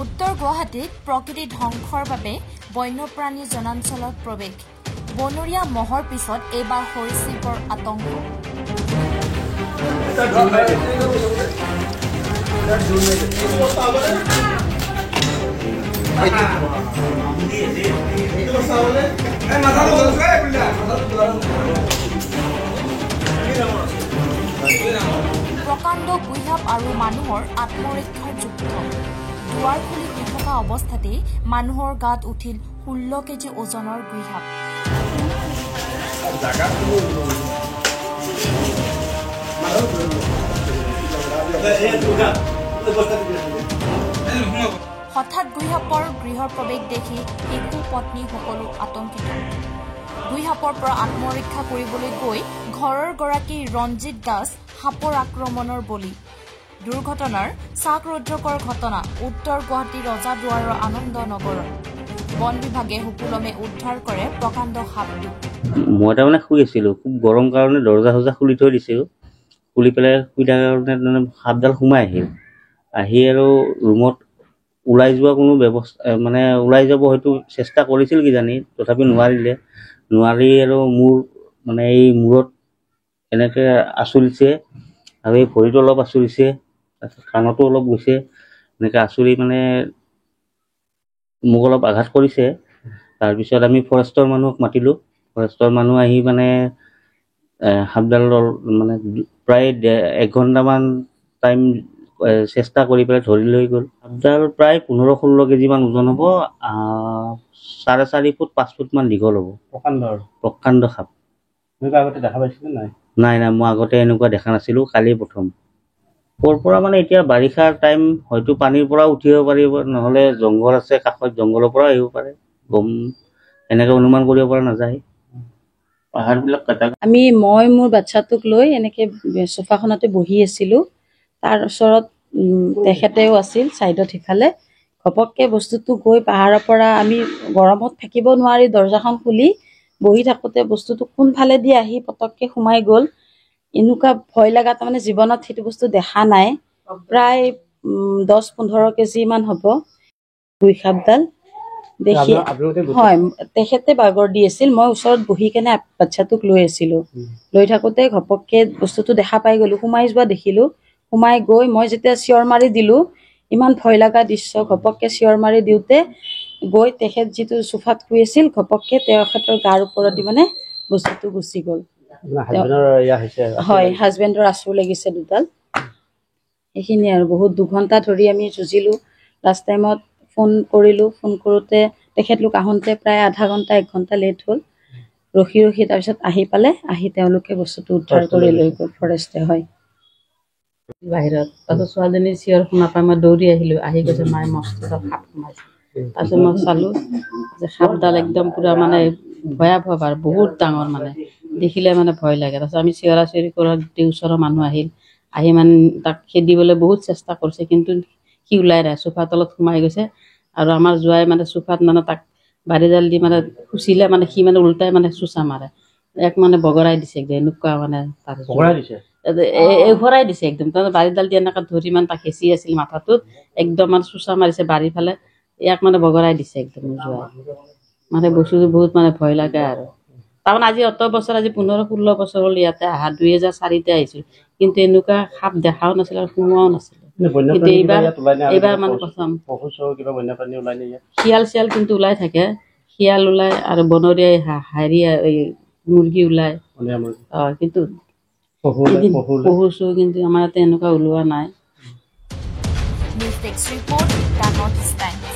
উত্তৰ গুৱাহাটীত প্ৰকৃতি ধ্বংসৰ বাবে বন্যপ্ৰাণী জনাঞ্চলত প্ৰৱেশ বনৰীয়া মহৰ পিছত এইবাৰ সৰীসৃপৰ আতংক প্ৰকাণ্ড গুইহাপ আৰু মানুহৰ আত্মৰক্ষাৰ যুদ্ধ দুৱাৰ খুলি শুই থকা অৱস্থাতেই মানুহৰ গাত উঠিল 16 কেজি ওজনৰ গুইহাপ হঠাৎ গুইহাপৰ গৃহৰ প্ৰৱেশ দেখি শিশু পত্নী সকলো আতংকিত গুইহাপৰ পৰা আত্মৰক্ষা কৰিবলৈ গৈ ঘৰৰ গৰাকী ৰঞ্জিত দাস সাপৰ আক্ৰমণৰ বলি দুৰ্ঘটনাৰ চাকৰৌদ্ৰকৰ ঘটনা উত্তৰ গুৱাহাটী ৰজাদুৱাৰৰ আনন্দ নগৰত বন বিভাগে সুকুলমে উদ্ধাৰ কৰে প্ৰকাণ্ড সাপটো মই তাৰমানে শুই আছিলোঁ খুব গৰম কাৰণে দৰ্জা সজা খুলি থৈ দিছোঁ খুলি পেলাই শুই থকাৰ কাৰণে সাপডাল সোমাই আহি আৰু ৰুমত ওলাই যোৱা কোনো ব্যৱস্থা মানে ওলাই যাব হয়তো চেষ্টা কৰিছিল কিজানি তথাপি নোৱাৰি আৰু মোৰ মানে এই মূৰত এনেকৈ আঁচুৰিছে আৰু এই ভৰিটো অলপ আঁচুৰিছে কাণতো অলপ গৈছে এনেকৈ আঁচুৰি মানে মোক অলপ আঘাত কৰিছে তাৰপিছত আমি ফৰেষ্টৰ মানুহক মাতিলোঁ ফৰেষ্টৰ মানুহ আহি মানে সাপডাল মানে প্ৰায় 1 ঘণ্টামান টাইম চেষ্টা কৰি পেলাই ধৰি লৈ গ'ল সাপডাল প্ৰায় 15-16 কেজিমান ওজন হ'ব 4.5 ফুট 5 ফুটমান দীঘল হ'ব প্ৰকাণ্ড সাপ আগতে দেখা পাইছিলে নাই মই আগতে এনেকুৱা দেখা নাছিলোঁ কালি প্ৰথম ক'ৰ পৰা মানে এতিয়া বাৰিষাৰ টাইম হয়তো পানীৰ পৰা উঠিব পাৰিব নহ'লে জংঘল আছে কাষত জংঘলৰ পৰা আহিব পাৰে গম এনেকৈ অনুমান কৰিব পৰা নাযায় পাহাৰবিলাক মই মোৰ বাচ্চাটোক লৈ এনেকৈ সোফাখনতে বহি আছিলোঁ তাৰ ওচৰত তেখেতেও আছিল ছাইডত সিফালে ঘপককৈ বস্তুটো গৈ পাহাৰৰ পৰা আমি গৰমত থাকিব নোৱাৰি দৰ্জাখন খুলি বহি থাকোঁতে বস্তুটো কোনফালে দি আহি পটককৈ সোমাই গ'ল এনেকুৱা ভয় লগা তাৰমানে জীৱনত সেইটো বস্তু দেখা নাই প্ৰায় 10-15 কেজিমান হ'ব গুইসাপডাল দেখি হয় তেখেতে বাগৰ দি আছিল মই ওচৰত বহি কেনে বাচ্চাটোক লৈ আছিলোঁ লৈ থাকোঁতে ঘপককৈ বস্তুটো দেখা পাই গ'লোঁ সোমাই যোৱা দেখিলোঁ সোমাই গৈ মই যেতিয়া চিঞৰ মাৰি দিলোঁ ইমান ভয় লগা দৃশ্য ঘপককৈ চিঞৰ মাৰি দিওঁতে গৈ তেখেত যিটো চোফাত শুই আছিল ঘপককৈ তেখেতৰ গাৰ ওপৰত মানে বস্তুটো গুচি গ'ল হয় হাজবেণ্ডৰ আঁচুৰ লাগিছে দুডাল এইখিনি আৰু বহুত 2 ঘণ্টা ধৰি আমি যুঁজিলোঁ লাষ্ট টাইমত ফোন কৰিলোঁ ফোন কৰোঁতে তেখেতলোক আহোঁতে প্ৰায় আধা ঘণ্টা 1 ঘণ্টা লেট হ'ল ৰখি তাৰপিছত আহি তেওঁলোকে বস্তুটো উদ্ধাৰ কৰি লৈ গ'ল ফৰেষ্টে হয় বাহিৰত তাৰপিছত ছোৱালীজনী চিঞৰ শুনা পাই মই দৌৰি আহিলোঁ আহি গৈছে মায়ে মস্ত সাপ সোমাইছে তাৰপিছত মই চালোঁ যে সাপডাল একদম পূৰা মানে ভয়াৱহ আৰু বহুত ডাঙৰ মানে দেখিলে মানে ভয় লাগে তাৰপিছত আমি চিঞৰা চিঞৰি কৰাত ওচৰৰ মানুহ আহি মানে তাক খেদিবলৈ বহুত চেষ্টা কৰিছে কিন্তু সি ওলাই নাই চোফাৰ তলত সোমাই গৈছে আৰু আমাৰ জোৱাই মানে চোফাত মানে তাক বাৰিডাল দি মানে খুচিলে মানে সি মানে উল্টাই মানে চোচা মাৰে মানে বগৰাই দিছে একদম এনেকুৱা মানে তাৰ ভৰাই দিছে একদম তাৰমানে বাৰিডাল দি এনেকৈ ধৰি মানে তাক হেঁচি আছিল মাথাটোত একদম মানে চোচা মাৰিছে বাৰী ফালে মানে বগৰাই দিছে একদম জোৱাই মানে বস্তুটো বহুত মানে ভয় লাগে আৰু তাৰমানে আজি অত বছৰ আজি 15-16 বছৰ হ'ল ইয়াতে অহা 2004তে আহিছিল কিন্তু এনেকুৱা সাপ দেখাও নাছিল আৰু সোমোৱাও নাছিল এইবাৰ মানে প্ৰথম শিয়াল কিন্তু ওলাই থাকে শিয়াল ওলাই আৰু বনৰীয়া মুৰ্গী ওলাই কিন্তু পহু কিন্তু আমাৰ ইয়াতে এনেকুৱা ওলোৱা নাই news desk report the north east times